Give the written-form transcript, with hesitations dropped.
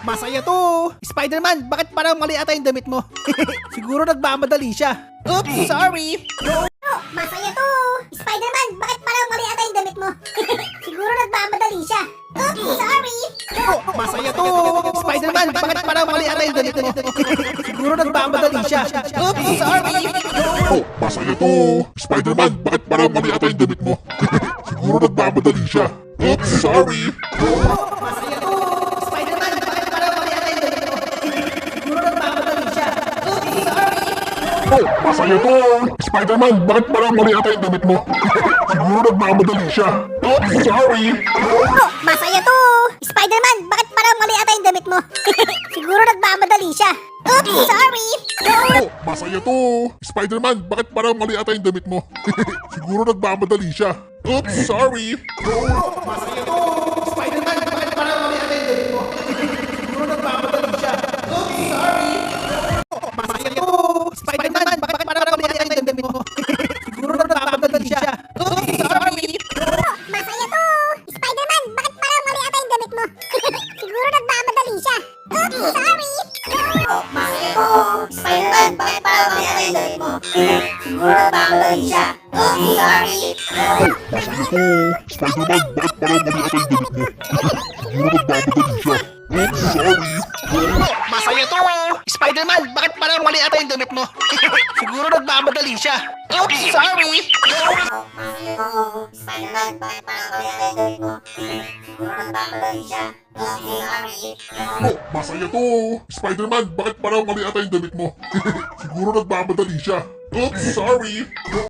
Masaya to! Spider-Man, bakit parang mali ata yung damit mo? Siguro nagmamadali siya. Oops, sorry! Masaya to! Spider-Man, bakit parang mali ata yung damit mo? Siguro nagmamadali siya. Oops, sorry! Masaya to! Spider-Man, bakit parang mali ata yung damit mo? Siguro nagmamadali siya. Oops, sorry! Masaya to! Spider-Man, bakit parang mali ata yung damit mo? Siguro nagmamadali siya. Oops, sorry! Masaya to! Spider-Man, bakit parang mali ata yung damit mo? Siguro nagmamadali siya. Oops, sorry! Masaya to! Spider-Man, bakit parang mali ata yung damit mo? Siguro nagmamadali siya. Oops, sorry! Masaya to! Spider-Man, bakit parang mali ata yung damit mo? Siguro nagmamadali siya. Oops, sorry! Masaya to! Spider-Man, bakit parang mali ata yung damit mo? Siguro nagmamadali siya. Oops, sorry! Masaya to! Spider-Man, bakit parang mali ata yung damit mo? Siguro nagmamadali siya. Oops, sorry! Masaya to! Spider-Man, bakit parang mali ata yung damit mo? Siguro nagmamadali siya. Oops, sorry! Masaya to! Spider-Man, bakit parang mali ata yung damit mo? Siguro nagmamadali siya. Oops, sorry! Masaya to! Spider-Man, bakit parang mali ata yung damit mo? Siguro nagmamadali siya. Oops, sorry! Masaya to! Spider-Man, bakit parang mali ata yung damit mo? Siguro nagmamadali siya. Oops, sorry! Masaya to! Spider-Man, bakit parang mali ata yung damit mo? Siguro nagmamadali siya. Oops, sorry! Spider-Man, bakit parang mali ata yung damit mo? Siguro nagmamadali siya. Oops, sorry! Masaya to! Spider-Man, bakit parang mali ata yung damit mo? Siguro nagmamadali siya. Oops, sorry!